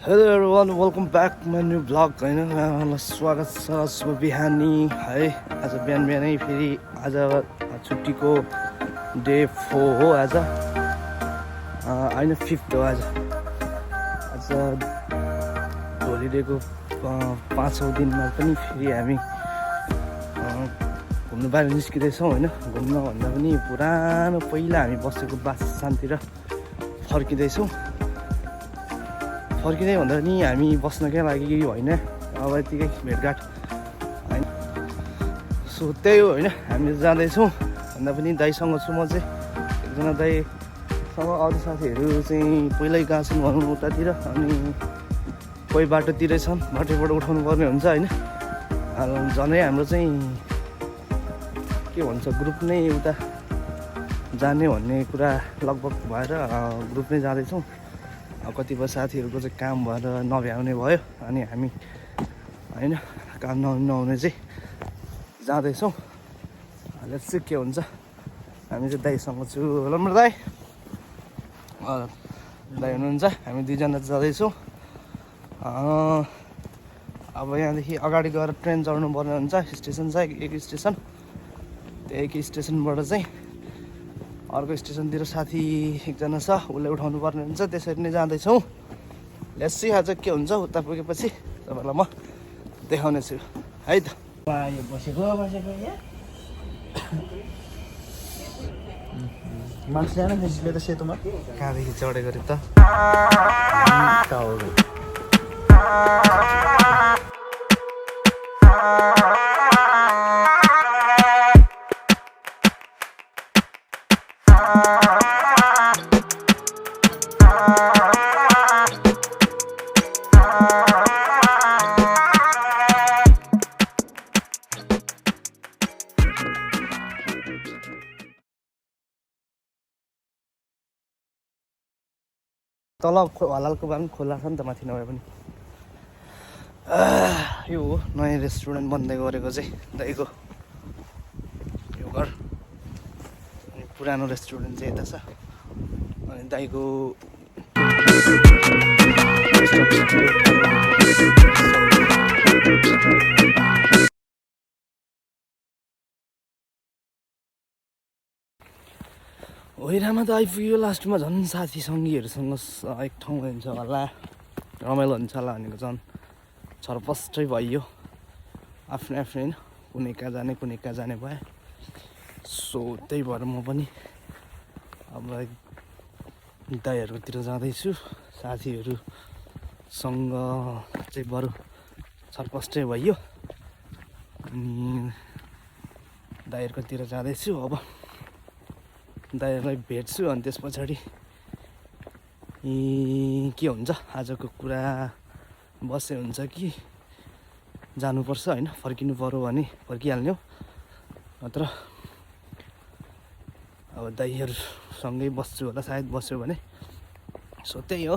Hello everyone welcome back my new vlog होइन स्वागत छ शुभ बिहानी है। आज बिहान बिहानै फेरि आज छुट्टीको डे 4 हो आज होइन 5th हो आज होलिडेको 5औँ दिनमा पनि फेरि हामी घुम्नु बाहिर निस्किँदैछौँ होइन। घुम्न भन्दा पनि पुरानो पहिला हामी बसेको बासस्थानतिर फर्किँदैछौँ। फर्किँदै भन्दा पनि हामी बस्नकै लागि होइन, अब यतिकै भेटघाट होइन। सो त्यही हो होइन, हामी जाँदैछौँ भन्दा पनि दाइसँग छु म चाहिँ। एकजना दाइसँग अरू साथीहरू चाहिँ पहिल्यै गएको छन् भनौँ उतातिर, अनि कोही बाटोतिरै छन्, बाटोबाट उठाउनु पर्ने हुन्छ होइन। झनै हाम्रो चाहिँ के भन्छ ग्रुप नै उता जाने भन्ने कुरा लगभग भएर ग्रुप नै जाँदैछौँ। कतिपय साथीहरूको चाहिँ काम भएर नभ्याउने भयो, अनि हामी होइन काम नहुने चाहिँ जाँदैछौँ। लेट्स सी के हुन्छ। हामी चाहिँ दाइसँग छु। हेलो मेरो दाइ, दाइ हुनुहुन्छ। हामी दुईजना जाँदैछौँ। अब यहाँदेखि अगाडि गएर ट्रेन चढ्नु पर्ने हुन्छ। स्टेसन छ एक स्टेसन, त्यो एक स्टेसनबाट चाहिँ अर्को स्टेसनतिर साथी एकजना छ, उसले उठाउनु पर्ने हुन्छ। त्यसरी नै जाँदैछौँ। लेट्स सी आज के हुन्छ। उता पुगेपछि तपाईँलाई म देखाउने छु है त। बसेको मान्छे जाने फेसिले त सेतोमा कहाँदेखि चढेको अरे त। तल हलालको भए पनि खोला छ नि त, माथि नभए पनि। यो हो नयाँ रेस्टुरेन्ट बन्दै गरेको चाहिँ दाइको यो घर। अनि पुरानो रेस्टुरेन्ट चाहिँ यता छ। अनि दाइको होइरामा त आइपुग्यो लास्टमा। झन् साथी सङ्गीहरूसँग एक ठाउँ हुन्छ होला, रमाइलो हुन्छ होला भनेको झन् छरपष्टै भइयो। आफ्नै आफ्नै होइन, कुनै कहाँ जाने कुनै कहाँ जाने भए। सो त्यही भएर म पनि अब दाइहरूतिर जाँदैछु। साथीहरूसँग चाहिँ बरु छरपष्टै भइयो। अनि दाइहरूकोतिर जाँदैछु। अब दाइहरूलाई भेट्छु, अनि त्यस पछाडि के हुन्छ आजको कुरा बसे हुन्छ कि जानुपर्छ होइन। फर्किनु पऱ्यो भने फर्किहाल्ने हो, नत्र अब दाइहरूसँगै बस्छु होला सायद, बस्यो भने। सो त्यही हो।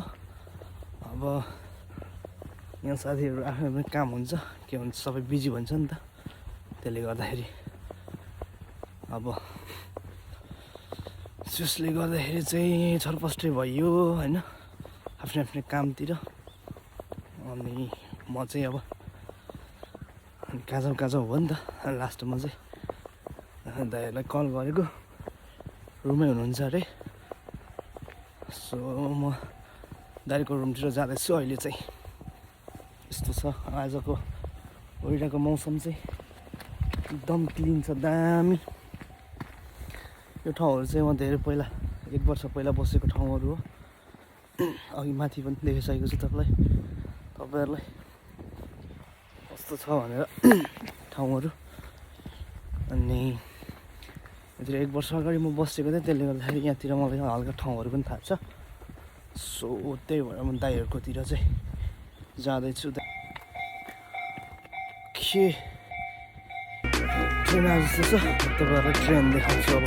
अब यहाँ साथीहरू आफ्नो आफ्नो काम हुन्छ, के हुन्छ सबै बिजी भन्छ नि त। त्यसले गर्दाखेरि अब त्यसले गर्दाखेरि चाहिँ छरपष्टै भइयो होइन, आफ्नै आफ्नै कामतिर। अनि म चाहिँ अब काजाउ भयो नि त। लास्टमा चाहिँ दाइहरूलाई कल गरेको, रुममै हुनुहुन्छ अरे। सो म दाइको रुमतिर जाँदैछु अहिले चाहिँ। यस्तो छ आजको ओइराको मौसम चाहिँ, एकदम क्लिन छ, दामी। यो ठाउँहरू चाहिँ म धेरै पहिला 1 वर्ष पहिला बसेको ठाउँहरू हो। अघि माथि पनि देखाइसकेको छु तपाईँहरूलाई कस्तो छ भनेर ठाउँहरू। अनि यतिर 1 वर्ष अगाडि म बसेको थिएँ, त्यसले गर्दाखेरि यहाँतिर मलाई हल्का ठाउँहरू पनि थाहा छ। सो त्यही भएर म दाइहरूकोतिर चाहिँ जाँदैछु। के ट्रेन आएको जस्तो छ, तपाईँहरूलाई ट्रेन देखाउँछु अब।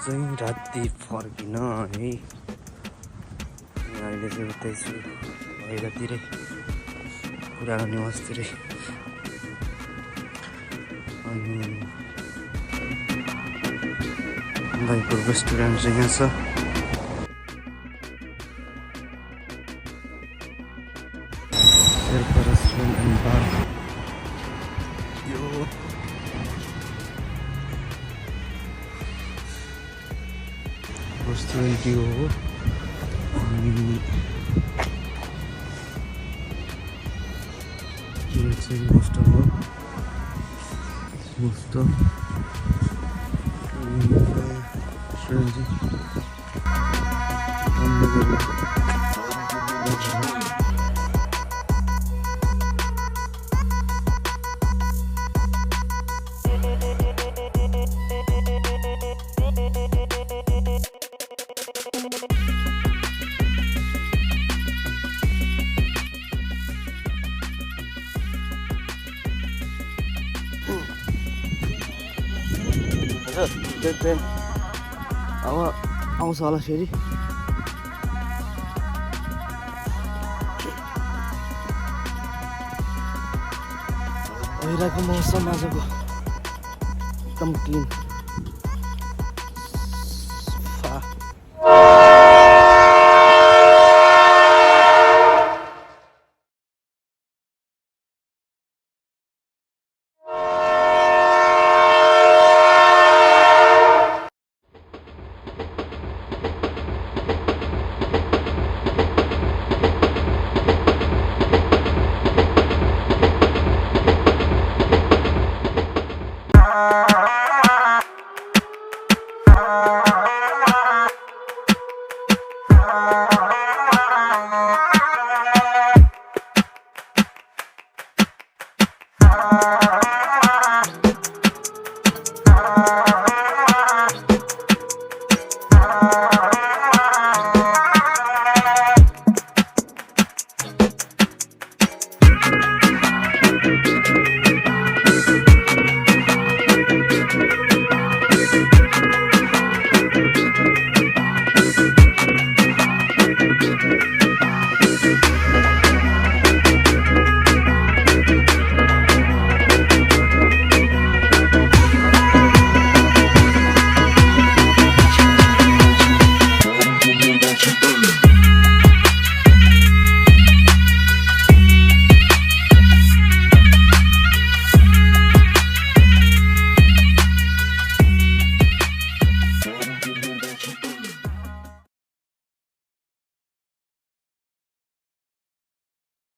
चाहिँ राति फर्किन है। अहिले चाहिँ उतै छु बाहिरतिरै पुरानो निवासतिरै। अनि भाइको रेस्टुरेन्ट चाहिँ यहाँ छ। शेर्पा रेस्टुरेन्ट एन्ड बार यो रेस्टुरेन्ट यो हो। अनि यो चाहिँ मोस्ट अफ रेस्टुरेन्ट ट्रेन अब आउँछ होला फेरि। भइरहेको मौसम आजको एकदम क्लिन सफा।